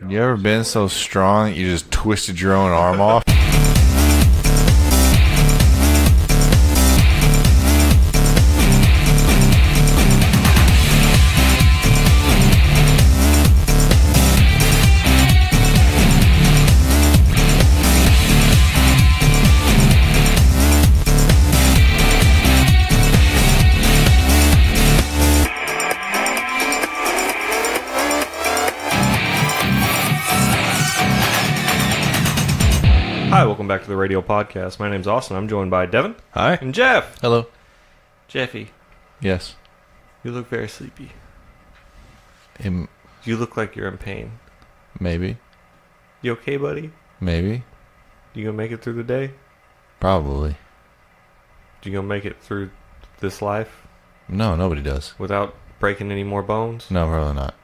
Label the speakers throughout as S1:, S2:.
S1: You ever been so strong that you just twisted your own arm off?
S2: Hi, welcome back to the radio podcast. My name's Austin. I'm joined by Devin.
S1: Hi.
S2: And Geoff.
S1: Hello.
S2: Jeffy,
S1: Yes.
S2: you look very sleepy.
S1: Him,
S2: You look like you're in pain.
S1: maybe.
S2: You okay, buddy?
S1: Maybe.
S2: You gonna make it through the day?
S1: Probably.
S2: You gonna make it through this life
S1: No, nobody does.
S2: without breaking any more bones?
S1: No, probably not.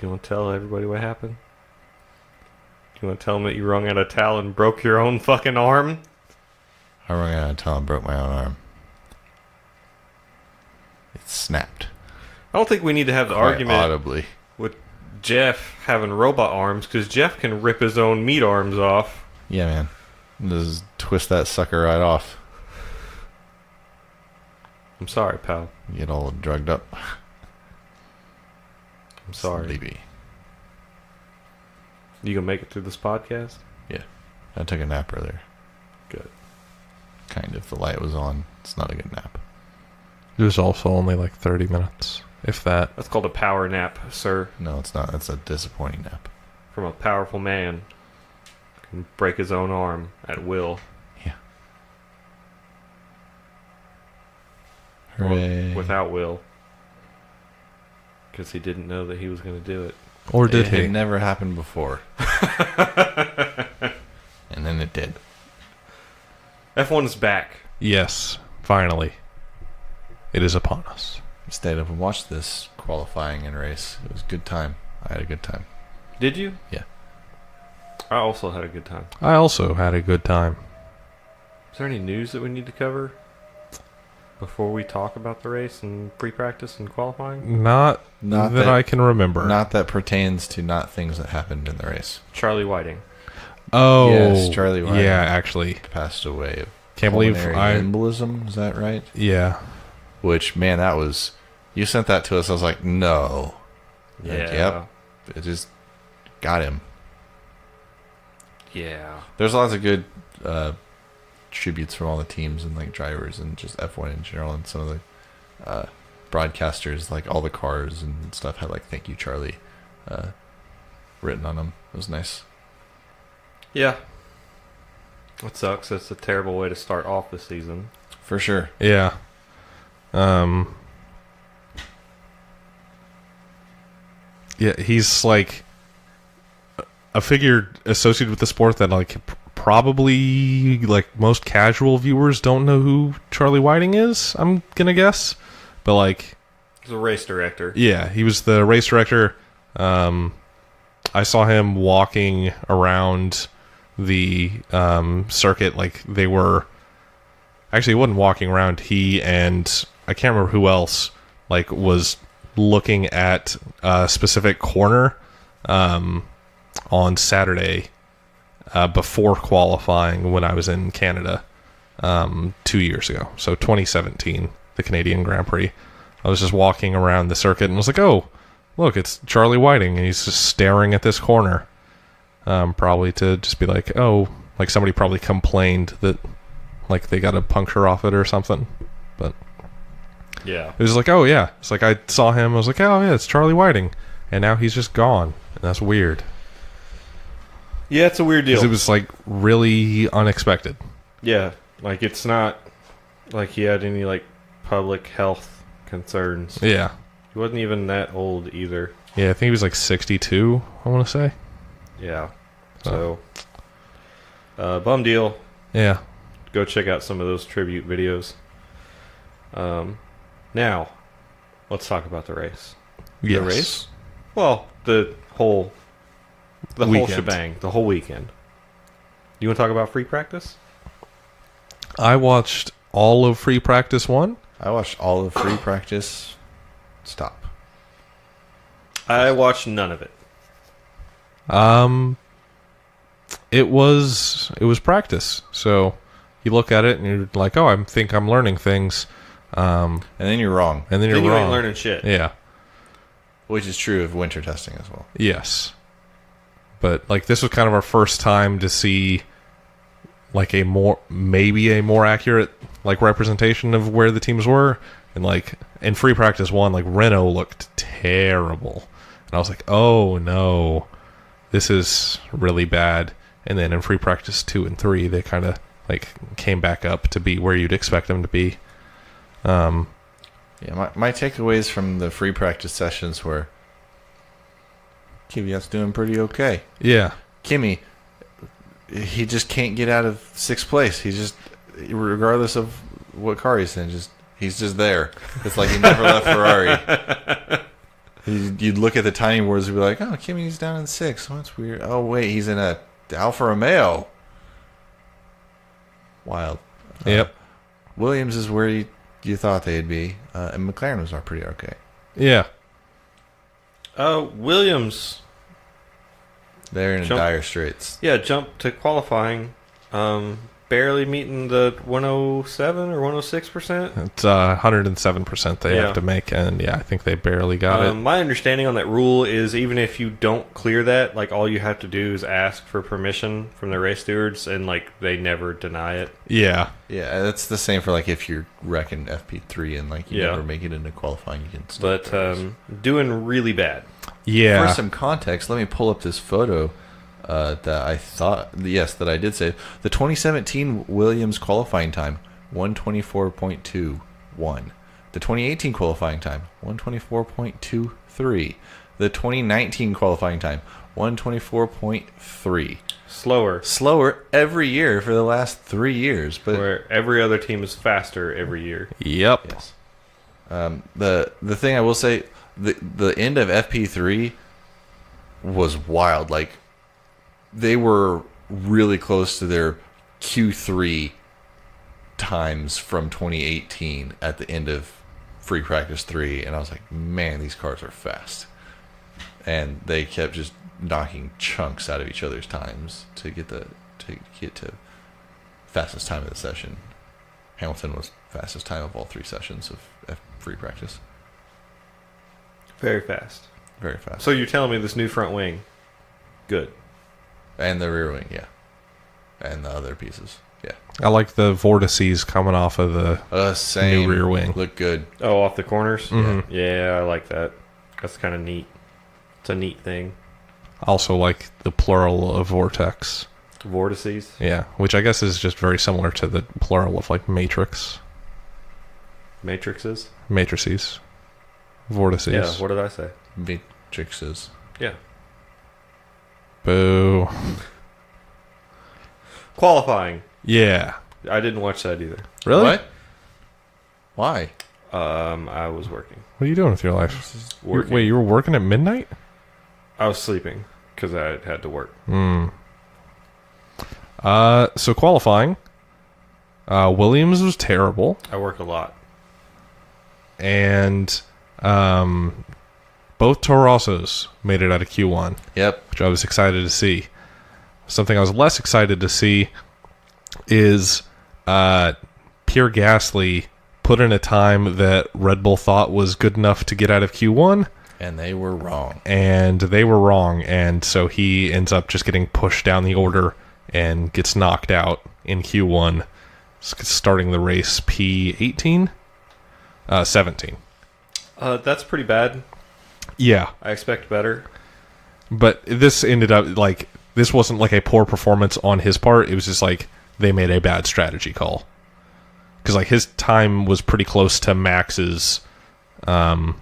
S2: You wanna tell everybody what happened? You wanna tell them that you wrung out a towel and broke your own fucking arm?
S1: I rung out of town and broke my own arm. It snapped.
S2: I don't think we need to have the
S1: Quite
S2: argument
S1: audibly.
S2: with Geoff having robot arms, because Geoff can rip his own meat arms off.
S1: Yeah, man. Just twist that sucker right off.
S2: I'm sorry, pal.
S1: Get all drugged up.
S2: I'm sorry.
S1: Sleepy.
S2: You gonna make it through this podcast?
S1: Yeah. I took a nap earlier.
S2: Good.
S1: Kind of. The light was on. It's not a good nap.
S3: It was also only like 30 minutes, if that.
S2: That's called a power nap, sir.
S1: No, it's not. It's a disappointing nap.
S2: From a powerful man who can break his own arm at will.
S1: Yeah.
S2: Or
S1: Hooray.
S2: without will. Because he didn't know that he was going to do it.
S3: Or did
S1: It
S3: he?
S1: had never happened before. And then it did.
S2: F1 is back.
S3: Yes, finally. It is upon us.
S1: I stayed up and watched this qualifying and race. It was a good time. I had a good time.
S2: Did you?
S1: Yeah.
S2: I also had a good time.
S3: I also had a good time.
S2: Is there any news that we need to cover before we talk about the race and pre-practice and qualifying?
S3: Not
S1: Not
S3: that I can remember.
S1: Not that pertains to not things that happened in the race.
S2: Charlie Whiting.
S3: Oh,
S1: Yes, Charlie Whiting.
S3: Yeah, actually.
S1: Passed away of
S3: Can't believe
S1: pulmonary embolism. Is that right?
S3: Yeah.
S1: Which, man, that was... You sent that to us. I was like, no.
S2: Yeah.
S1: Like, yep. It just got him.
S2: Yeah.
S1: There's lots of good tributes from all the teams and like drivers and just F1 in general, and some of the broadcasters, like all the cars and stuff, had like "Thank you, Charlie" written on them. It was nice.
S2: Yeah. That sucks. That's a terrible way to start off the season.
S1: For sure.
S3: Yeah. Yeah, he's like a figure associated with the sport that like probably like most casual viewers don't know who Charlie Whiting is, I'm gonna guess. But like,
S2: He's a race director.
S3: yeah, he was the race director. I saw him walking around the circuit like they were... Actually, he wasn't walking around. He and I can't remember who else like was looking at a specific corner on Saturday before qualifying when I was in Canada 2 years ago. So 2017, the Canadian Grand Prix. I was just walking around the circuit and was like, oh, look, it's Charlie Whiting. And he's just staring at this corner. Probably to just be like, oh, like somebody probably complained that like they got a puncture off it or something. But
S2: Yeah.
S3: it was like, oh yeah. It's like I saw him, I was like, oh yeah, it's Charlie Whiting. And now he's just gone. And that's weird.
S2: Yeah, it's a weird deal.
S3: Because it was like really unexpected.
S2: Yeah, like it's not like he had any like public health concerns.
S3: Yeah.
S2: He wasn't even that old either.
S3: Yeah, I think he was like 62, I want to say.
S2: Yeah. So, bum deal.
S3: Yeah.
S2: Go check out some of those tribute videos. Now, let's talk about the race.
S3: Yes.
S2: The race? Well, the whole
S3: Weekend.
S2: shebang, the whole weekend. You want to talk about free practice?
S3: I watched all of free practice 1.
S1: I watched all of free practice. Stop.
S2: I watched none of it.
S3: It was practice. So you look at it and you're like, oh, I think I'm learning things.
S1: And then you're wrong.
S3: And then you're
S2: Then you
S3: wrong.
S2: ain't learning shit.
S3: Yeah.
S1: Which is true of winter testing as well.
S3: Yes. But like this was kind of our first time to see like maybe a more accurate like representation of where the teams were. And like in free practice 1, like Renault looked terrible. And I was like, oh no, this is really bad. And then in free practice 2 and 3, they kind of like came back up to be where you'd expect them to be.
S1: Yeah, my takeaways from the free practice sessions were Kvyat's doing pretty okay.
S3: Yeah.
S1: Kimi, he just can't get out of 6th place. He just, regardless of what car he's in, he's just there. It's like he never left Ferrari. You'd look at the timing boards and be like, oh, Kimi's down in 6th. Oh, that's weird. Oh, wait, he's in a Alfa Romeo. Wild.
S3: Yep.
S1: Williams is where you thought they'd be, and McLaren was pretty okay.
S3: Yeah.
S2: Williams.
S1: They're in dire straits.
S2: Yeah, jumped to qualifying. Barely meeting the 107 or 106%.
S3: It's 107% they have to make, and I think they barely got it.
S2: My understanding on that rule is even if you don't clear that, like all you have to do is ask for permission from the race stewards, and like they never deny it.
S3: Yeah.
S1: Yeah, that's the same for like if you're wrecking FP3 and like you never make it into qualifying, you can still.
S2: But doing really bad.
S3: Yeah.
S1: For some context, let me pull up this photo that I thought, that I did say. The 2017 Williams qualifying time, 124.21. The 2018 qualifying time, 124.23. The 2019 qualifying time, 124.3. Slower every year for the last 3 years. But
S2: where every other team is faster every year.
S3: Yep.
S1: Yes. The thing I will say, the end of FP3 was wild. Like, they were really close to their Q3 times from 2018 at the end of free practice 3, and I was like, man, these cars are fast. And they kept just knocking chunks out of each other's times to get to fastest time of the session. Hamilton was fastest time of all 3 sessions of free practice.
S2: Very fast.
S1: Very fast.
S2: So you're telling me this new front wing, good.
S1: And the rear wing, yeah. And the other pieces, yeah.
S3: I like the vortices coming off of the
S1: same.
S3: new rear wing.
S1: Look good.
S2: Oh, off the corners?
S3: Mm-hmm.
S2: Yeah, I like that. That's kind of neat. It's a neat thing.
S3: Also like the plural of vortex.
S2: Vortices?
S3: Yeah, which I guess is just very similar to the plural of like matrix.
S2: Matrices?
S3: Matrices. Vortices.
S2: Yeah, what did I say?
S1: Matrices.
S2: Yeah.
S3: Boo.
S2: Qualifying.
S3: Yeah.
S2: I didn't watch that either.
S3: Really?
S1: What? Why?
S2: I was working.
S3: What are you doing with your life?
S2: Working.
S3: Wait, you were working at midnight?
S2: I was sleeping because I had to work.
S3: So qualifying. Williams was terrible.
S2: I work a lot.
S3: And both Toro Rossos made it out of Q1.
S1: Yep.
S3: Which I was excited to see. Something I was less excited to see is Pierre Gasly put in a time that Red Bull thought was good enough to get out of Q1.
S1: And they were wrong.
S3: And so he ends up just getting pushed down the order and gets knocked out in Q1, starting the race P18? 17.
S2: That's pretty bad.
S3: Yeah.
S2: I expect better.
S3: But this ended up, like, this wasn't like a poor performance on his part. It was just like they made a bad strategy call. Because, like, his time was pretty close to Max's, and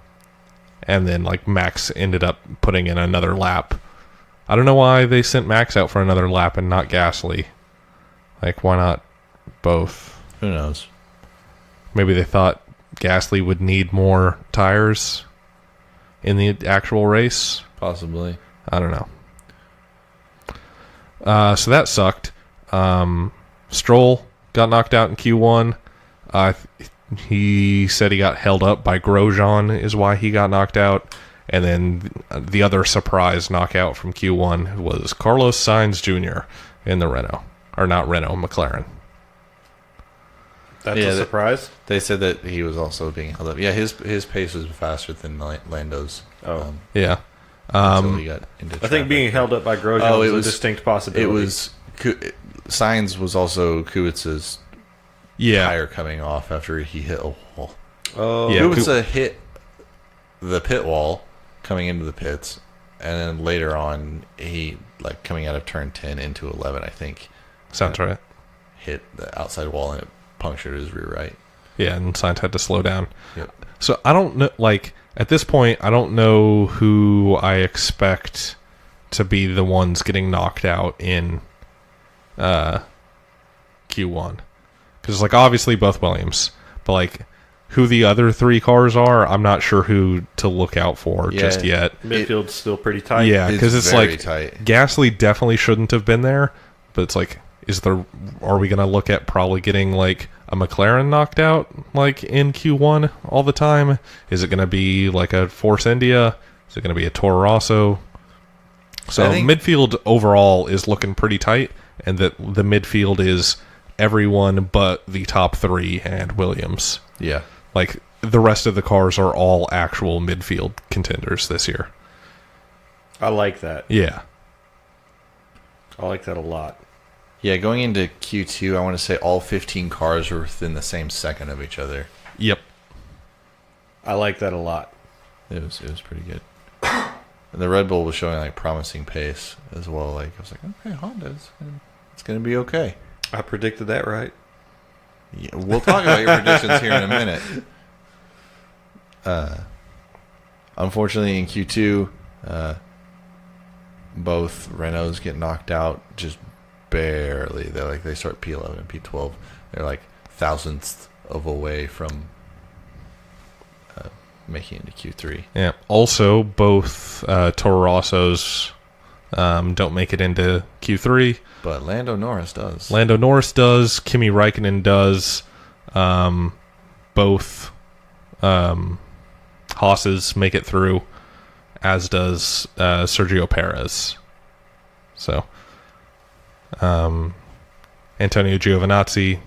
S3: then, like, Max ended up putting in another lap. I don't know why they sent Max out for another lap and not Gasly. Like, why not both?
S1: Who knows? Maybe
S3: they thought Gasly would need more tires in the actual race.
S1: Possibly.
S3: I don't know. So that sucked. Stroll got knocked out in Q1. He said he got held up by Grosjean is why he got knocked out. And then the other surprise knockout from Q1 was Carlos Sainz Jr. in the Renault. Or not Renault, McLaren.
S2: That's a surprise?
S1: They said that he was also being held up. Yeah, his pace was faster than Lando's.
S3: Yeah.
S1: Until he got into
S2: I think being held up by Grosjean was a distinct possibility.
S1: It was... Sainz was also Kubica's tire coming off after he hit a wall.
S2: Oh.
S3: Yeah,
S1: Kubica hit the pit wall coming into the pits, and then later on, he, like, coming out of turn 10 into 11, I think.
S3: Sounds right.
S1: Hit the outside wall, and it punctured his rear right.
S3: Yeah, and Sainz had to slow down.
S1: Yep.
S3: So I don't know, like, at this point, I don't know who I expect to be the ones getting knocked out in Q1. Because, like, obviously both Williams, but, like, who the other three cars are, I'm not sure who to look out for just yet.
S2: Midfield's still pretty tight.
S3: Yeah, because it's like
S1: tight.
S3: Gasly definitely shouldn't have been there, but it's like, are we going to look at probably getting like a McLaren knocked out like in Q1 all the time? Is it going to be like a Force India? Is it going to be a Toro Rosso? So midfield overall is looking pretty tight, and that the midfield is everyone but the top three and Williams.
S1: Yeah.
S3: Like, the rest of the cars are all actual midfield contenders this year.
S2: I like that.
S3: Yeah.
S2: I like that a lot.
S1: Yeah, going into Q2, I want to say all 15 cars were within the same second of each other.
S3: Yep.
S2: I like that a lot.
S1: It was pretty good. And the Red Bull was showing, like, promising pace as well. Like, I was like, okay, Honda's, it's going to be okay.
S2: I predicted that right.
S1: Yeah, we'll talk about your predictions here in a minute. Unfortunately, in Q2, both Renaults get knocked out just barely. They start P11 and P12. They're like thousandths of away from making it into Q3.
S3: Yeah. Also, both Toro Rossos don't make it into Q3.
S1: But Lando Norris does.
S3: Lando Norris does. Kimi Räikkönen does. Both Haas's make it through, as does Sergio Perez. So, Antonio Giovinazzi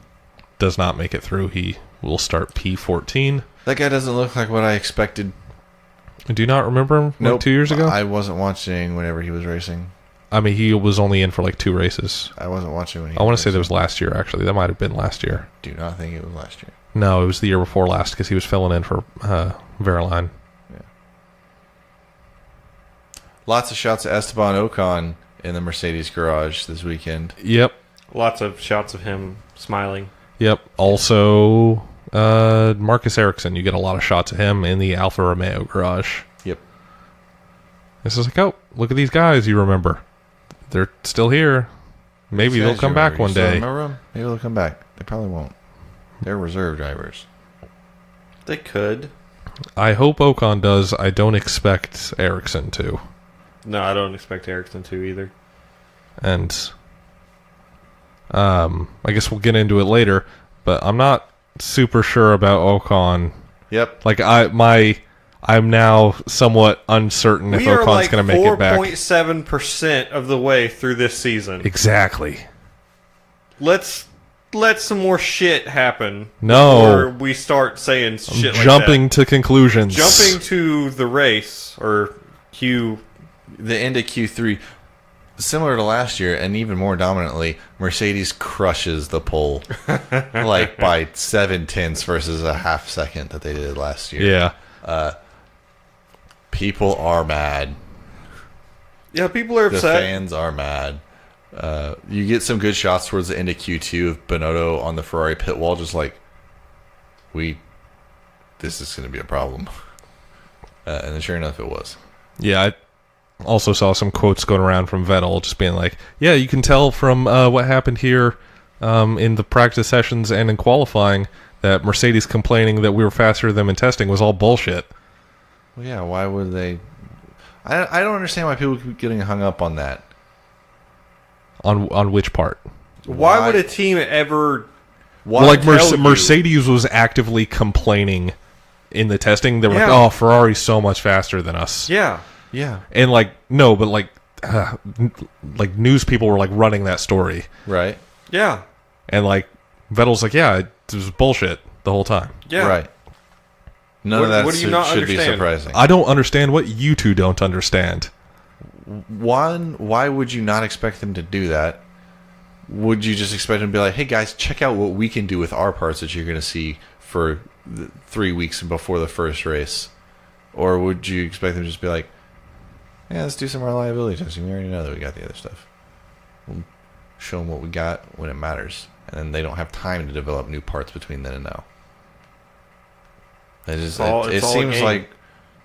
S3: does not make it through. He will start P14.
S1: That guy doesn't look like what I expected.
S3: Do you not remember him like 2 years ago?
S1: I wasn't watching whenever he was racing.
S3: I mean, he was only in for like 2 races.
S1: I wasn't watching when he
S3: I want to say that was last year, actually. That might have been last year.
S1: Do not think it was last year.
S3: No, it was the year before last because he was filling in for Verline.
S1: Yeah. Lots of shots of Esteban Ocon in the Mercedes garage this weekend.
S3: Yep.
S2: Lots of shots of him smiling.
S3: Yep. Also, Marcus Ericsson. You get a lot of shots of him in the Alfa Romeo garage.
S1: Yep.
S3: This is like, oh, look at these guys you remember. They're still here. Maybe they'll come back one day.
S1: Remember them? Maybe they'll come back. They probably won't. They're reserve drivers.
S2: They could.
S3: I hope Ocon does. I don't expect Ericsson to.
S2: No, I don't expect Ericsson to either.
S3: And I guess we'll get into it later, but I'm not super sure about Ocon.
S1: Yep.
S3: Like I'm now somewhat uncertain if Ocon's going to make it back.
S2: 4.7% of the way through this season.
S3: Exactly.
S2: Let's let some more shit happen.
S3: No.
S2: Before we start saying shit like that.
S3: Jumping to conclusions.
S2: Jumping to the race, or
S1: the end of Q3. Similar to last year, and even more dominantly, Mercedes crushes the pole. Like by 7/10 versus a half second that they did last year.
S3: Yeah.
S1: People are mad.
S2: Yeah, people are upset.
S1: The fans are mad. You get some good shots towards the end of Q2 of Binotto on the Ferrari pit wall, just like, this is going to be a problem. And then sure enough, it was.
S3: Yeah, I also saw some quotes going around from Vettel just being like, yeah, you can tell from what happened here in the practice sessions and in qualifying that Mercedes complaining that we were faster than them in testing was all bullshit.
S1: Well, yeah, why would they? I don't understand why people keep getting hung up on that.
S3: On which part?
S2: Why would a team ever?
S3: Well, like Mercedes was actively complaining in the testing, they were like,
S2: Yeah.
S3: "Oh, Ferrari's so much faster than us."
S2: Yeah.
S1: Yeah.
S3: And like, no, but like news people were like running that story,
S1: Right.
S2: Yeah.
S3: and like Vettel's like, "Yeah, it was bullshit the whole time."
S2: Yeah.
S1: Right. None
S2: What-
S1: of that
S2: what do you not
S1: should be
S2: understand?
S1: surprising.
S3: I don't understand what you two don't understand.
S1: One, why would you not expect them to do that? Would you just expect them to be like, hey guys, check out what we can do with our parts that you're going to see for 3 weeks before the first race? Or would you expect them to just be like, yeah, let's do some reliability testing. We already know that we got the other stuff. We'll show them what we got when it matters. And then they don't have time to develop new parts between then and now. It
S2: It's all a
S1: seems
S2: game.
S1: like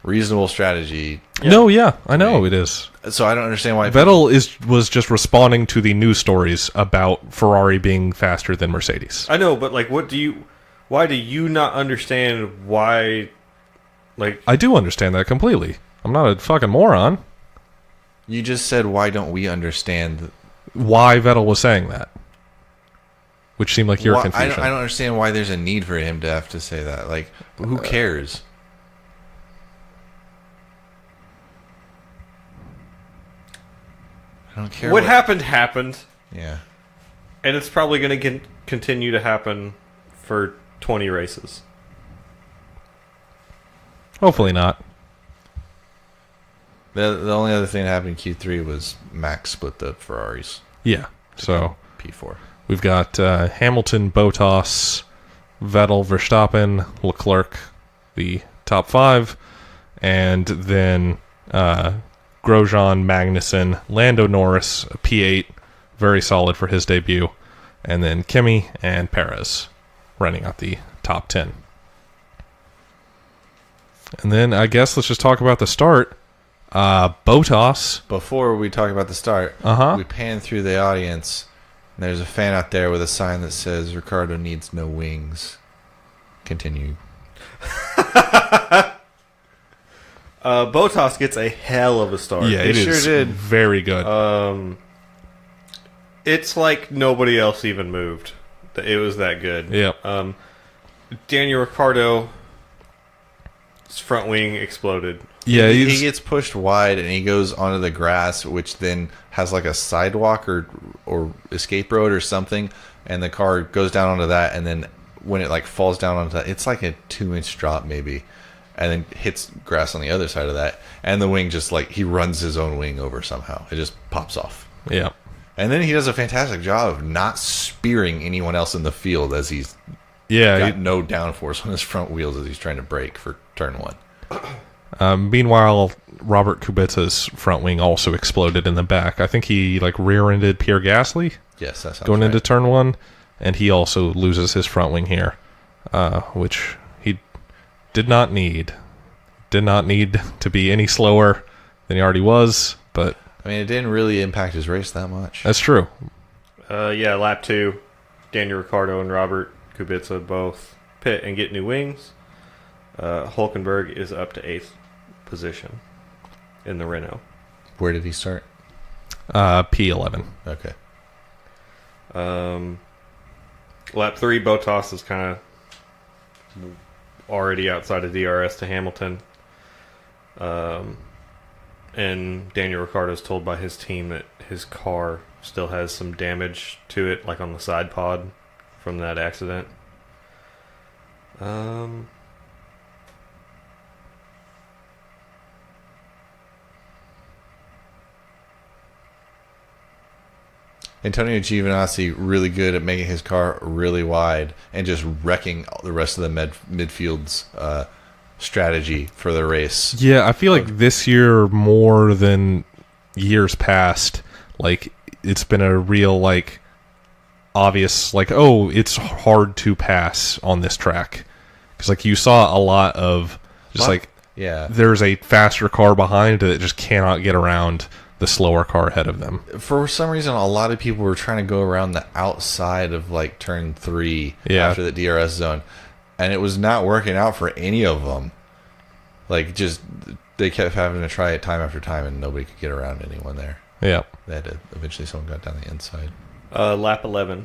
S1: reasonable strategy.
S2: Yeah.
S3: No, yeah, I know it is.
S1: So I don't understand why
S3: Vettel was just responding to the news stories about Ferrari being faster than Mercedes.
S2: I know, but like, why do you not understand why? Like,
S3: I do understand that completely. I'm not a fucking moron.
S1: you just said, why don't we understand?
S3: Why Vettel was saying that, which seemed like your
S1: Why-
S3: confusion.
S1: I don't understand why there's a need for him to have to say that. Like, who cares? I don't care.
S2: what happened,
S1: Yeah.
S2: and it's probably going to continue to happen for 20 races.
S3: Hopefully not.
S1: The only other thing that happened in Q3 was Max split the Ferraris.
S3: Yeah. So
S1: P4.
S3: we've got Hamilton, Bottas, Vettel, Verstappen, Leclerc, the top five, and then Grosjean, Magnussen, Lando Norris, a P8, very solid for his debut, and then Kimi and Perez running out the top 10. And then I guess let's just talk about the start. Bottas.
S1: Before we talk about the start,
S3: Uh-huh.
S1: we pan through the audience, and there's a fan out there with a sign that says, Ricardo needs no wings. Continue.
S2: Bottas gets a hell of a start.
S3: Yeah,
S1: He
S3: it
S1: sure
S3: is
S1: did.
S3: very good.
S2: It's like nobody else even moved. It was that good.
S3: Yep.
S2: Daniel Ricciardo's front wing exploded.
S3: Yeah,
S1: He gets pushed wide and he goes onto the grass, which then has like a sidewalk or escape road or something, and the car goes down onto that, and then when it like falls down onto that, it's like a 2-inch drop maybe, and then hits grass on the other side of that, and the wing just like he runs his own wing over somehow. It just pops off.
S3: yeah.
S1: And then he does a fantastic job of not spearing anyone else in the field as he's
S3: Yeah.
S1: got no downforce on his front wheels as he's trying to brake for turn one.
S3: Meanwhile, Robert Kubica's front wing also exploded in the back. I think he like rear-ended Pierre Gasly
S1: Yes, that sounds
S3: going
S1: right.
S3: into turn one, and he also loses his front wing here, which he did not need. Did not need to be any slower than he already was, but
S1: I mean, it didn't really impact his race that much.
S3: that's true.
S2: Yeah, lap 2, Daniel Ricciardo and Robert Kubica both pit and get new wings. Hulkenberg is up to 8th position in the Renault.
S1: Where did he start?
S3: P11.
S1: Okay.
S2: Lap 3, Bottas is kind of already outside of DRS to Hamilton. And Daniel Ricciardo's told by his team that his car still has some damage to it, like on the side pod from that accident.
S1: Antonio Giovinazzi really good at making his car really wide and just wrecking the rest of the midfield's strategy for the race.
S3: Yeah, I feel like this year more than years past, like it's been a real like obvious like, oh, it's hard to pass on this track, because like you saw a lot of just like
S1: Yeah.
S3: there's a faster car behind that just cannot get around the slower car ahead of them.
S1: For some reason, a lot of people were trying to go around the outside of like turn 3
S3: Yeah.
S1: after the DRS zone, and it was not working out for any of them. Like, just they kept having to try it time after time, and nobody could get around anyone there.
S3: Yeah.
S1: They had to, eventually someone got down the inside.
S2: Lap 11,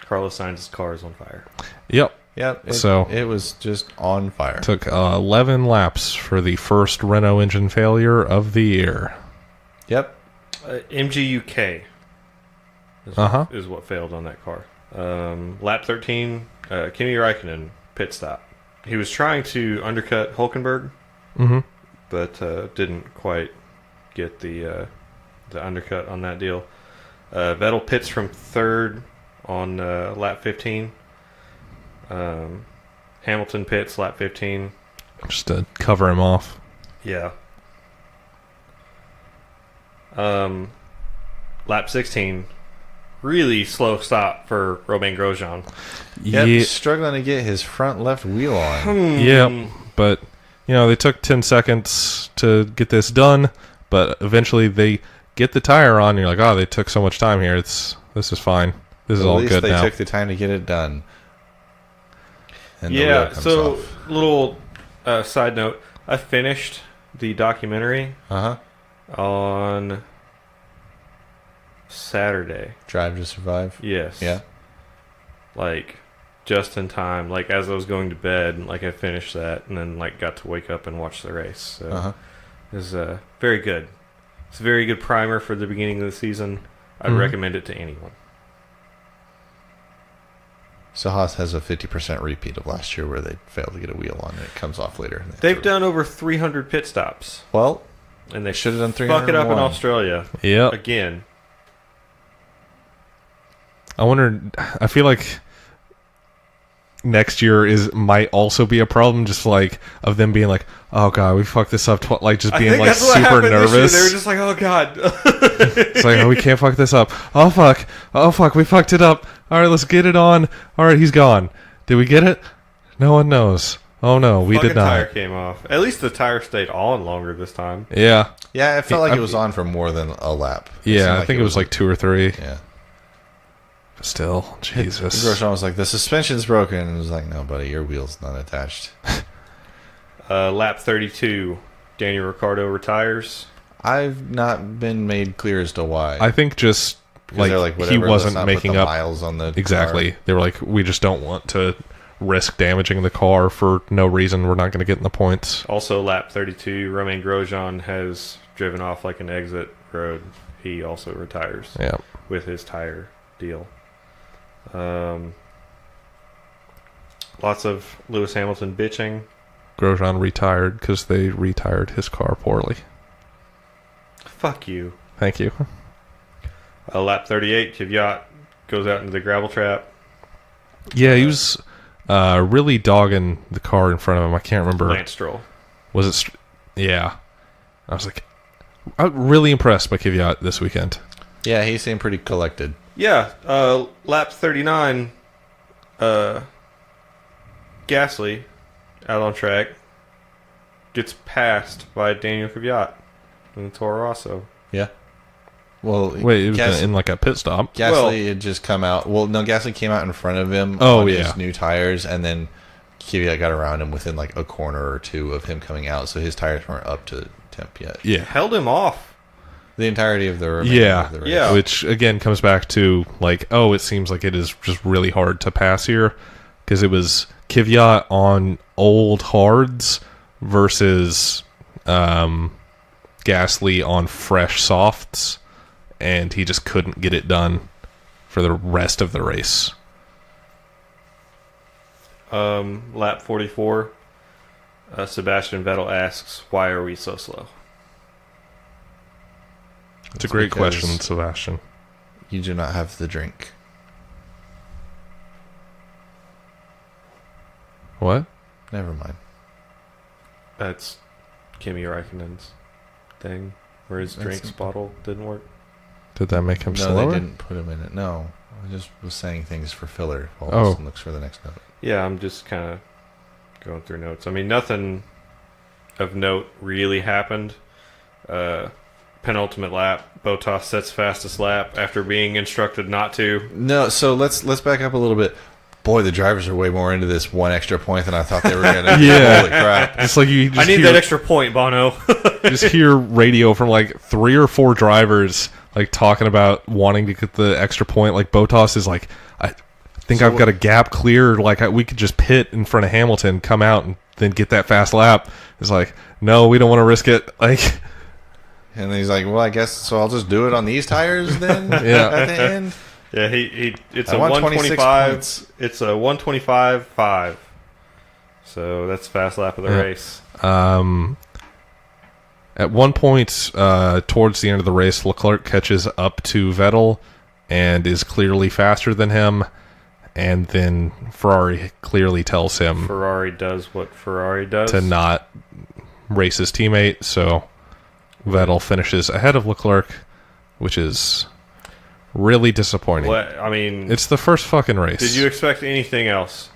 S2: Carlos Sainz's car is on fire.
S3: Yep.
S1: Yeah, it was just on fire.
S3: Took 11 laps for the first Renault engine failure of the year.
S1: Yep.
S2: MGUK is what failed on that car. Lap 13, Kimi Räikkönen pit stop. He was trying to undercut Hulkenberg, but didn't quite get the undercut on that deal. Vettel pits from third on lap 15. Hamilton pits lap 15.
S3: Just to cover him off.
S2: Yeah. Lap 16, really slow stop for Romain Grosjean.
S1: Yep, struggling to get his front left wheel on.
S3: Yep, but they took 10 seconds to get this done, but eventually they get the tire on, and you're like, oh, they took so much time here. This is fine. This is all good now.
S1: At least they took the time to get it done. And
S2: yeah, so little side note, I finished the documentary on Saturday.
S1: Drive to Survive?
S2: Yes.
S1: Yeah.
S2: Like, just in time. Like, as I was going to bed, like, I finished that and then, like, got to wake up and watch the race. So it was very good. It's a very good primer for the beginning of the season. I'd recommend it to anyone.
S1: So Haas has a 50% repeat of last year where they failed to get a wheel on and it comes off later.
S2: They've done over 300 pit stops.
S1: Well,
S2: and they
S1: should have done 300.
S2: Fuck it up in Australia.
S3: Yep.
S2: Again.
S3: I feel like next year might also be a problem, just like of them being like, oh god, we fucked this up, just being like super nervous.
S2: They were just like, oh god.
S3: It's like, oh, we can't fuck this up. Oh fuck, we fucked it up. All right, let's get it on. All right, he's gone. Did we get it? No one knows. Oh no, we did not.
S2: The tire came off. At least the tire stayed on longer this time.
S3: Yeah.
S1: Yeah, it felt like it was on for more than a lap.
S3: Yeah, I think it was like 2 or 3.
S1: Yeah.
S3: But still, Jesus.
S1: Grosjean was like, the suspension's broken. And it was like, no, buddy, your wheel's not attached.
S2: Lap 32, Daniel Ricciardo retires.
S1: I've not been made clear as to why.
S3: I think just he wasn't making up
S1: miles on the
S3: exactly.
S1: car.
S3: They were like, we just don't want to risk damaging the car for no reason. We're not going to get in the points.
S2: Also, lap 32, Romain Grosjean has driven off like an exit road. He also retires.
S3: Yeah,
S2: with his tire deal. Lots of Lewis Hamilton bitching.
S3: Grosjean retired because they retired his car poorly.
S2: Fuck you.
S3: Thank you.
S2: Lap 38, Kvyat goes out into the gravel trap.
S3: Yeah, he was really dogging the car in front of him. I can't remember.
S2: Lance Stroll.
S3: Was it? Yeah. I was like, I'm really impressed by Kvyat this weekend.
S1: Yeah, he seemed pretty collected.
S2: Yeah, lap 39, Gasly, out on track, gets passed by Daniel Kvyat in the Toro Rosso.
S1: Yeah. Well,
S3: wait, it was in like a pit stop.
S1: Gasly had just come out. Well, no, Gasly came out in front of him on his new tires, and then Kvyat got around him within like a corner or two of him coming out, so his tires weren't up to temp yet.
S3: Yeah.
S2: Held him off.
S1: The entirety of the remainder of the race.
S2: Yeah.
S3: Which, again, comes back to, like, oh, it seems like it is just really hard to pass here. Because it was Kvyat on old hards versus Gasly on fresh softs. And he just couldn't get it done for the rest of the race.
S2: Lap 44, Sebastian Vettel asks, why are we so slow?
S3: It's a great question, Sebastian.
S1: You do not have the drink.
S3: What?
S1: Never mind.
S2: That's Kimi Räikkönen's thing, where his drinks bottle didn't work.
S3: Did that make him slower?
S1: No, they didn't put him in it. No. I just was saying things for filler while Wilson looks for the next note.
S2: Yeah, I'm just kind of going through notes. I mean, nothing of note really happened. Penultimate lap, Bottas sets fastest lap after being instructed not to.
S1: No, so let's back up a little bit. Boy, the drivers are way more into this one extra point than I thought they were going to.
S3: Yeah.
S1: Holy crap.
S3: It's like you just
S2: I need that extra point, Bono.
S3: You just hear radio from like 3 or 4 drivers like talking about wanting to get the extra point. Like Bottas is like, think I've got a gap clear. Like, we could just pit in front of Hamilton, come out, and then get that fast lap. It's like, no, we don't want to risk it. Like,
S1: and he's like, well, I guess so. I'll just do it on these tires then.
S3: Yeah.
S1: At the end.
S2: Yeah, it's
S1: I
S2: a
S1: want
S2: 125.
S1: 26 points.
S2: It's a 125.5. So that's fast lap of the race.
S3: At one point, towards the end of the race, Leclerc catches up to Vettel and is clearly faster than him. And then Ferrari clearly tells him
S2: Ferrari does what Ferrari does.
S3: to not race his teammate. So Vettel finishes ahead of Leclerc, which is really disappointing.
S2: What, I mean,
S3: It's the first fucking race.
S2: did you expect anything else?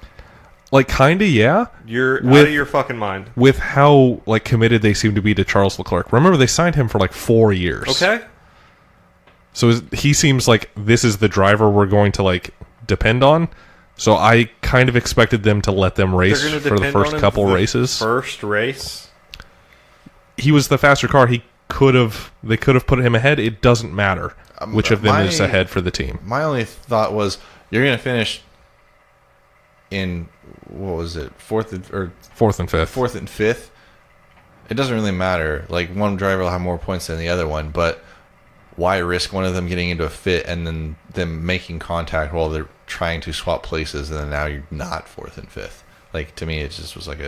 S3: Like, kinda, yeah.
S2: You're
S3: With-
S2: out of your fucking mind.
S3: With how, like, committed they seem to be to Charles Leclerc. Remember, they signed him for, like, 4 years.
S2: Okay.
S3: So he seems like this is the driver we're going to, like, depend on. So I kind of expected them to let them race
S2: They're gonna
S3: for the
S2: depend
S3: first
S2: on him
S3: couple
S2: for the
S3: races.
S2: First race?
S3: He was the faster car. They could have put him ahead. It doesn't matter which of them is ahead for the team.
S1: My only thought was, you're going to finish in, what was it, fourth and fifth. It doesn't really matter. Like, one driver will have more points than the other one, but why risk one of them getting into a fit and then them making contact while they're trying to swap places, and then now you're not fourth and fifth? Like, to me, it just was like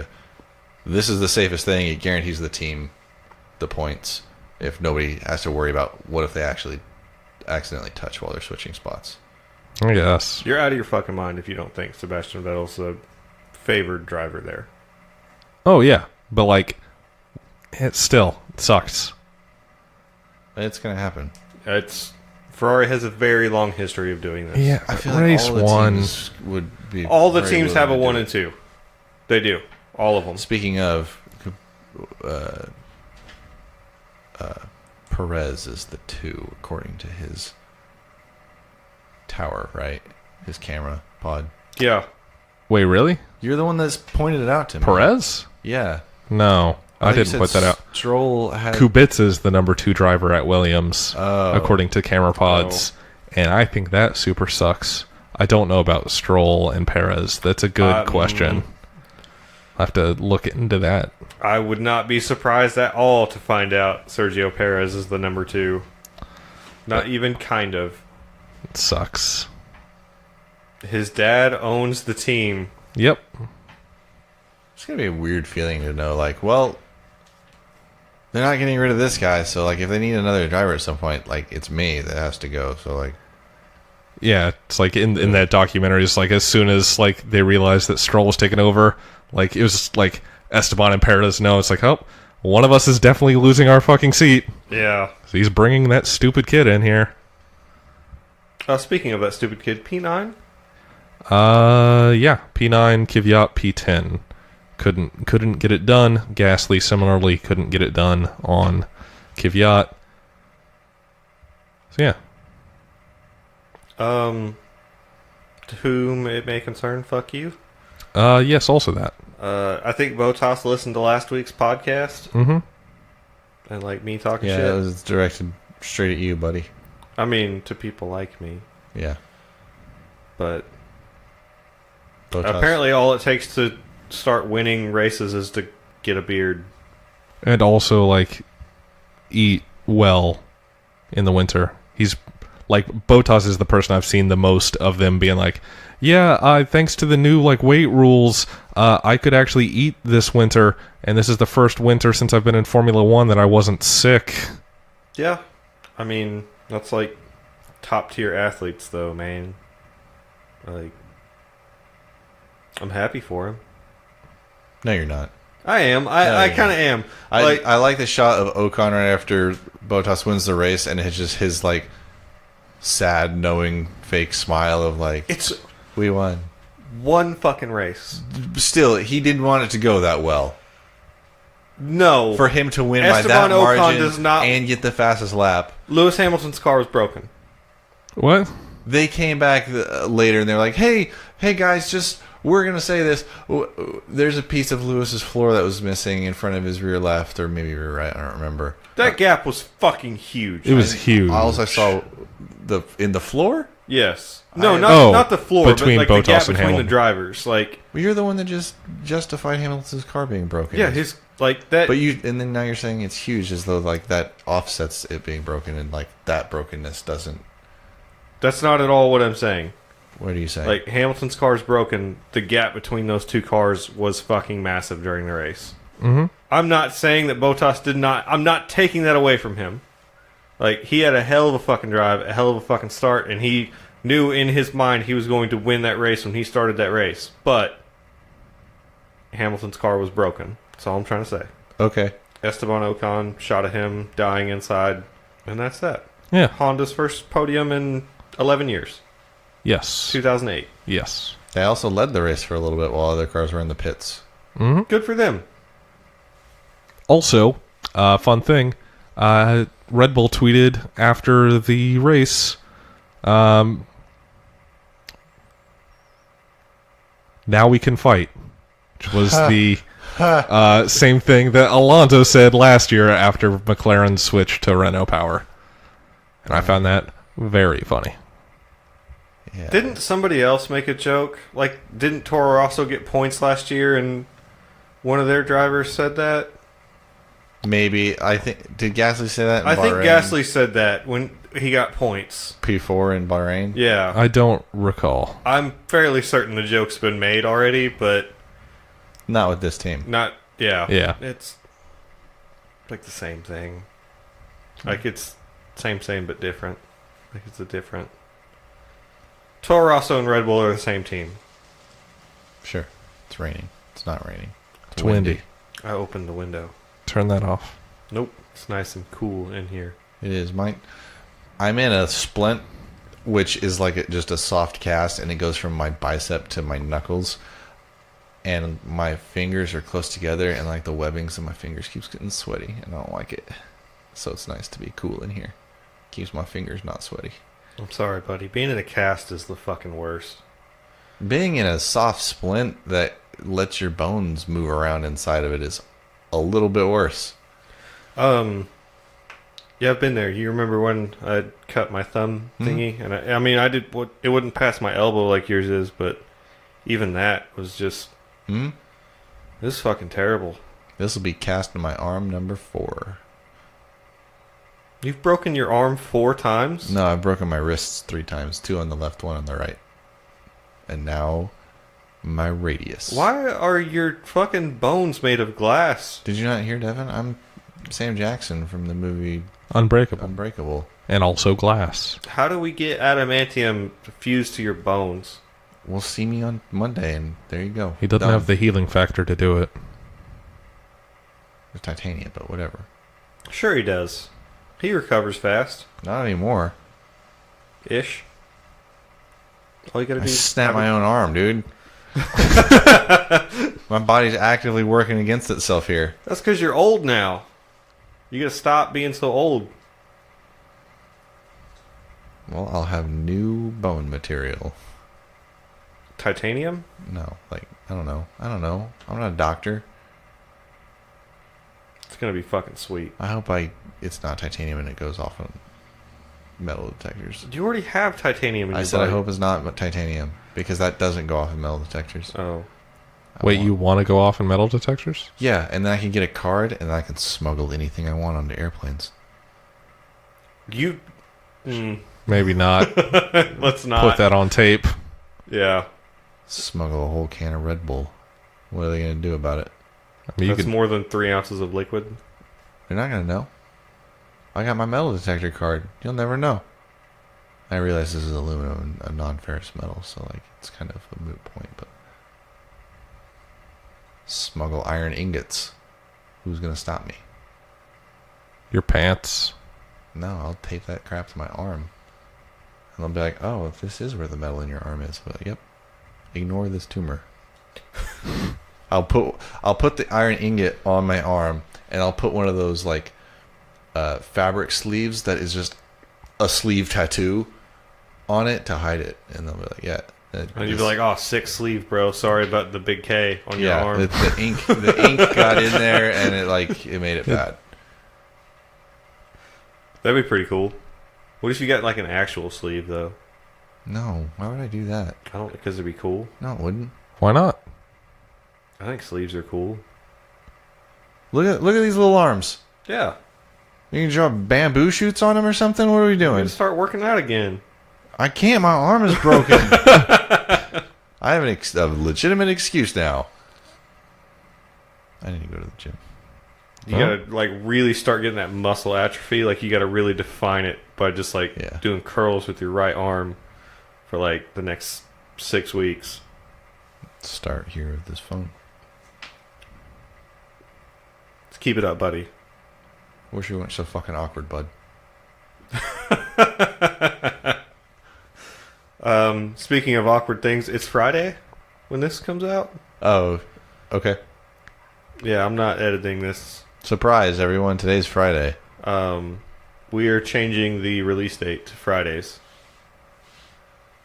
S1: this is the safest thing. It guarantees the team the points if nobody has to worry about what if they actually accidentally touch while they're switching spots.
S3: I guess.
S2: You're out of your fucking mind if you don't think Sebastian Vettel's the favored driver there.
S3: Oh, yeah. But, like, it still sucks.
S1: It's going to happen.
S2: Ferrari has a very long history of doing this.
S3: Yeah,
S1: I feel
S3: race
S1: like all the
S3: one
S1: teams would be.
S2: All the
S1: very
S2: teams have a
S1: willing to
S2: 1
S1: do
S2: and
S1: it.
S2: 2. They do. All of them.
S1: Speaking of, Perez is the 2 according to his tower, right? His camera pod.
S2: Yeah.
S3: Wait, really?
S1: You're the one that's pointed it out to me.
S3: Perez?
S1: Yeah.
S3: No, I
S1: thought you
S3: didn't
S1: said
S3: put that out.
S1: Stroll had.
S3: Kubica is the number 2 driver at Williams,
S1: Oh.
S3: according to camera pods, and I think that super sucks. I don't know about Stroll and Perez. That's a good question. I'll have to look into that.
S2: I would not be surprised at all to find out Sergio Perez is the number 2. Not even kind of.
S3: It sucks.
S2: His dad owns the team.
S3: Yep.
S1: It's going to be a weird feeling to know, like, well, they're not getting rid of this guy, so, like, if they need another driver at some point, like, it's me that has to go, so, like.
S3: Yeah, it's like in that documentary, it's like as soon as like they realized that Stroll was taking over, like it was like Esteban and Perez know it's like, oh, one of us is definitely losing our fucking seat.
S2: Yeah.
S3: So he's bringing that stupid kid in here.
S2: Speaking of that stupid kid, P9?
S3: Yeah, P9, Kvyat, P10. Couldn't get it done. Gasly similarly couldn't get it done on Kvyat. So yeah.
S2: To whom it may concern, fuck you.
S3: Yes, also that.
S2: I think Botas listened to last week's podcast.
S3: Mm-hmm.
S2: And like me talking
S1: Yeah,
S2: shit.
S1: it was directed straight at you, buddy.
S2: I mean, to people like me.
S1: Yeah.
S2: But
S1: Botas.
S2: apparently all it takes to start winning races is to get a beard.
S3: And also, like, eat well in the winter. He's, like, Bottas is the person I've seen the most of them being like, yeah, thanks to the new, like, weight rules, I could actually eat this winter, and this is the first winter since I've been in Formula 1 that I wasn't sick.
S2: Yeah. I mean, that's like top-tier athletes, though, man. Like, I'm happy for him.
S1: No, you're not.
S2: I am. I kind of am.
S1: I like the shot of Ocon right after Bottas wins the race, and it's just his, like, sad, knowing, fake smile of, like,
S2: It's
S1: we won.
S2: one fucking race.
S1: Still, he didn't want it to go that well.
S2: No.
S1: For him to win
S2: Esteban
S1: by that
S2: Ocon
S1: margin
S2: does not-
S1: and get the fastest lap.
S2: Lewis Hamilton's car was broken.
S3: What?
S1: They came back later and they're like, hey guys, just, we're going to say this. There's a piece of Lewis's floor that was missing in front of his rear left or maybe rear right. I don't remember.
S2: That gap was fucking huge.
S3: It was huge.
S1: I also saw in the floor?
S2: Yes. No,
S1: I-
S2: not the floor,
S3: between
S2: but like the gap
S3: Bottas and
S2: between the
S3: Hamilton.
S2: drivers. Like,
S1: Well, you're the one that just justified Hamilton's car being broken.
S2: yeah, his like that.
S1: But and then now you're saying it's huge, as though like that offsets it being broken, and like that brokenness doesn't.
S2: That's not at all what I'm saying.
S1: What are you saying?
S2: Like Hamilton's car is broken. The gap between those two cars was fucking massive during the race.
S3: Mm-hmm.
S2: I'm not saying that Bottas did not. I'm not taking that away from him. Like, he had a hell of a fucking drive, a hell of a fucking start, and he knew in his mind he was going to win that race when he started that race. But Hamilton's car was broken. That's all I'm trying to say.
S1: Okay.
S2: Esteban Ocon shot at him, dying inside, and that's that.
S3: Yeah.
S2: Honda's first podium in 11 years.
S3: Yes.
S2: 2008.
S3: Yes.
S1: They also led the race for a little bit while other cars were in the pits.
S3: Mm-hmm.
S2: Good for them.
S3: Also, fun thing, Red Bull tweeted after the race, now we can fight, which was the same thing that Alonso said last year after McLaren switched to Renault power. And I found that very funny.
S1: Yeah.
S2: Didn't somebody else make a joke? Like, didn't Toro Rosso get points last year and one of their drivers said that?
S1: Maybe. I think. Did Gasly say that in
S2: I think
S1: Bahrain?
S2: Gasly said that when he got points.
S1: P4 in Bahrain?
S2: Yeah.
S3: I don't recall.
S2: I'm fairly certain the joke's been made already, but
S1: Not with this team.
S2: not. Yeah.
S3: Yeah.
S2: It's like the same thing. Like, it's same, but different. Like, it's a different. Toro Rosso and Red Bull are the same team.
S1: Sure. It's raining. It's not raining.
S3: It's windy.
S2: I opened the window.
S3: Turn that off.
S2: Nope. It's nice and cool in here.
S1: It is. I'm in a splint, which is like just a soft cast, and it goes from my bicep to my knuckles. And my fingers are close together, and like the webbings of my fingers keeps getting sweaty, and I don't like it. So it's nice to be cool in here. Keeps my fingers not sweaty.
S2: I'm sorry, buddy. Being in a cast is the fucking worst.
S1: Being in a soft splint that lets your bones move around inside of it is a little bit worse.
S2: Yeah, I've been there. You remember when I cut my thumb thingy? And I mean, I did. It wouldn't pass my elbow like yours is, but even that was just. This is fucking terrible.
S1: This will be cast in my arm number 4.
S2: You've broken your arm 4 times?
S1: No, I've broken my wrists 3 times. 2 on the left, 1 on the right. And now, my radius.
S2: Why are your fucking bones made of glass?
S1: Did you not hear, Devin? I'm Sam Jackson from the movie
S3: Unbreakable.
S1: Unbreakable.
S3: And also glass.
S2: How do we get adamantium fused to your bones?
S1: We'll see me on Monday, and there you go.
S3: He doesn't
S1: Done.
S3: have the healing factor to do it.
S1: It's titanium, but whatever.
S2: Sure he does. He recovers fast.
S1: Not anymore.
S2: Ish. All you gotta
S1: I
S2: do is
S1: snapped my
S2: have
S1: own arm, dude. My body's actively working against itself here.
S2: That's because you're old now. You gotta stop being so old.
S1: Well, I'll have new bone material.
S2: Titanium?
S1: No, like, I don't know. I'm not a doctor.
S2: It's gonna be fucking sweet.
S1: I hope it's not titanium and it goes off on metal detectors.
S2: You already have titanium in
S1: I
S2: your
S1: said
S2: body.
S1: I hope it's not titanium, because that doesn't go off in metal detectors.
S2: Oh.
S3: Wait, you want to go off in metal detectors?
S1: Yeah, and then I can get a card, and then I can smuggle anything I want onto airplanes.
S2: You...
S3: Maybe not.
S2: Let's not.
S3: Put that on tape.
S2: Yeah.
S1: Smuggle a whole can of Red Bull. What are they going to do about it?
S3: I mean, you
S2: That's
S3: could,
S2: more than 3 ounces of liquid.
S1: They're not going to know. I got my metal detector card. You'll never know. I realize this is aluminum, a non-ferrous metal, so like it's kind of a moot point, but... Smuggle iron ingots. Who's going to stop me?
S3: your pants.
S1: No, I'll tape that crap to my arm. And they'll be like, oh, if this is where the metal in your arm is. But yep. Ignore this tumor. I'll put the iron ingot on my arm, and I'll put one of those like fabric sleeves that is just a sleeve tattoo on it to hide it. And they'll be like, yeah.
S2: And you'd be like, oh, sick sleeve, bro. Sorry about the big K on your
S1: yeah,
S2: arm.
S1: the ink got in there, and it made it bad.
S2: That'd be pretty cool. What if you got like an actual sleeve, though?
S1: No, why would I do that?
S2: I don't because it'd be cool.
S1: No, it wouldn't.
S3: Why not?
S2: I think sleeves are cool.
S1: Look at these little arms.
S2: Yeah.
S1: You can draw bamboo shoots on them or something? What are we
S2: I'm
S1: doing?
S2: gonna start working out again.
S1: I can't. My arm is broken. I have a legitimate excuse now. I need to go to the gym.
S2: You gotta like really start getting that muscle atrophy. Like you gotta really define it by just like doing curls with your right arm for like the next 6 weeks.
S1: Start here with this phone.
S2: Let's keep it up, buddy.
S1: Wish we weren't so fucking awkward, bud.
S2: Speaking of awkward things, it's Friday when this comes out.
S1: Oh, okay.
S2: Yeah, I'm not editing this.
S1: Surprise, everyone. Today's Friday.
S2: We are changing the release date to Fridays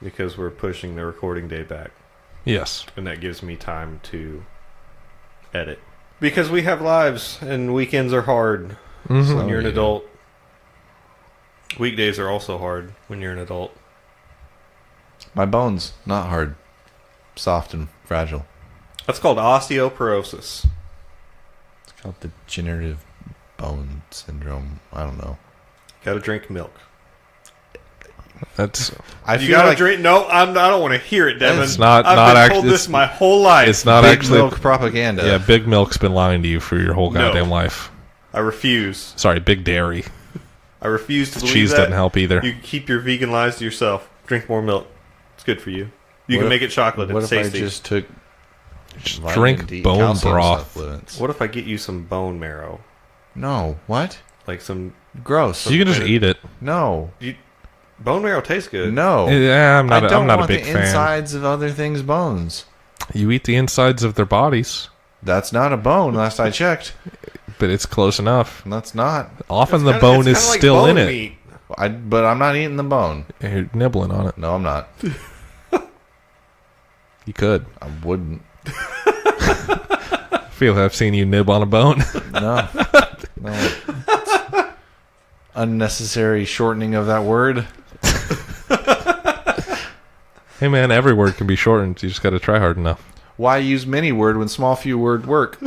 S2: because we're pushing the recording day back.
S3: Yes.
S2: And that gives me time to edit. Because we have lives and weekends are hard when you're an adult. Weekdays are also hard when you're an adult.
S1: My bones, not hard. Soft and fragile.
S2: That's called osteoporosis.
S1: It's called degenerative bone syndrome. I don't know.
S2: Gotta drink milk.
S3: That's.
S2: You gotta drink. No, I don't want to hear it, Devin.
S3: It's not.
S2: I've been told this my whole life.
S3: It's not
S1: Big
S3: actually
S1: milk propaganda.
S3: Yeah, Big Milk's been lying to you for your whole goddamn life.
S2: I refuse.
S3: Sorry, Big Dairy.
S2: I refuse to believe
S3: Cheese
S2: that.
S3: doesn't help either.
S2: You keep your vegan lies to yourself. Drink more milk. It's good for you. You can make it chocolate.
S1: What
S2: It's
S1: if
S2: tasty.
S1: I just took
S3: Just
S1: vitamin
S3: drink
S1: D,
S3: bone
S1: calcium
S3: broth.
S1: supplements?
S2: What if I get you some bone marrow?
S1: No. What?
S2: Like some
S1: Gross.
S3: You can just eat it.
S1: No.
S2: bone marrow tastes good.
S1: No.
S3: Yeah, I'm not.
S1: I don't
S3: I'm not a
S1: want
S3: big
S1: the
S3: fan.
S1: insides of other things' bones.
S3: You eat the insides of their bodies,
S1: That's not a bone, last I checked.
S3: but it's close enough.
S1: That's not.
S3: Often
S2: It's
S3: the
S2: kinda-
S3: bone
S2: it's
S3: is
S2: kinda like
S3: still in
S2: bone
S3: it.
S2: meat.
S1: But I'm not eating the bone.
S3: You're nibbling on it.
S1: No, I'm not.
S3: You could.
S1: I wouldn't.
S3: I feel I've seen you nib on a bone.
S1: No. No. Unnecessary shortening of that word.
S3: Hey man, every word can be shortened. You just got to try hard enough.
S1: Why use many word when small few word work?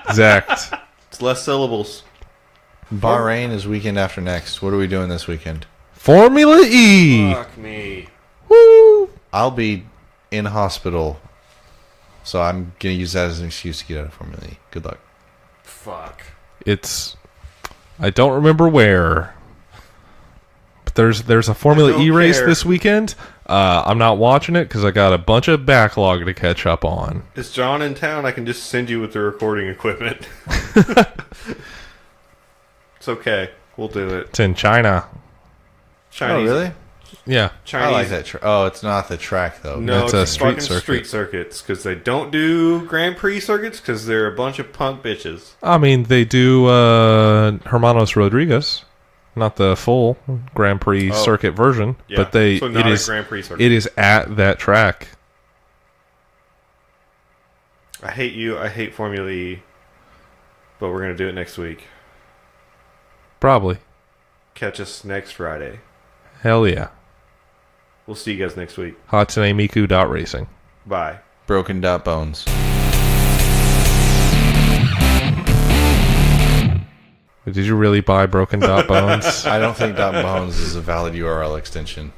S3: Exact.
S2: It's less syllables.
S1: Bahrain is weekend after next. What are we doing this weekend?
S3: Formula E.
S2: Fuck me.
S3: Woo.
S1: I'll be in hospital, so I'm gonna use that as an excuse to get out of Formula E. Good luck.
S2: Fuck.
S3: It's. I don't remember where, but there's a Formula E race
S2: care.
S3: this weekend. I'm not watching it because I got a bunch of backlog to catch up on.
S2: Is John in town? I can just send you with the recording equipment. It's okay. We'll do it.
S3: It's in China.
S2: Chinese.
S1: Oh, really?
S3: Yeah.
S2: Chinese.
S1: I like that. Oh, it's not the track though.
S2: No,
S3: It's
S2: it's
S3: a
S2: fucking
S3: street circuit.
S2: street circuits because they don't do Grand Prix circuits because they're a bunch of punk bitches.
S3: I mean, they do Hermanos Rodriguez, not the full Grand Prix circuit version,
S2: Yeah,
S3: but they
S2: so
S3: it
S2: not a
S3: is
S2: Grand Prix circuit.
S3: it is at that track.
S2: I hate you. I hate Formula E, but we're gonna do it next week.
S3: Probably.
S2: Catch us next Friday.
S3: Hell yeah.
S2: We'll see you guys next week.
S3: Hatsune Miku dot racing.
S2: Bye.
S1: Broken dot bones.
S3: Did you really buy Broken Dot Bones?
S1: I don't think dot bones is a valid URL extension.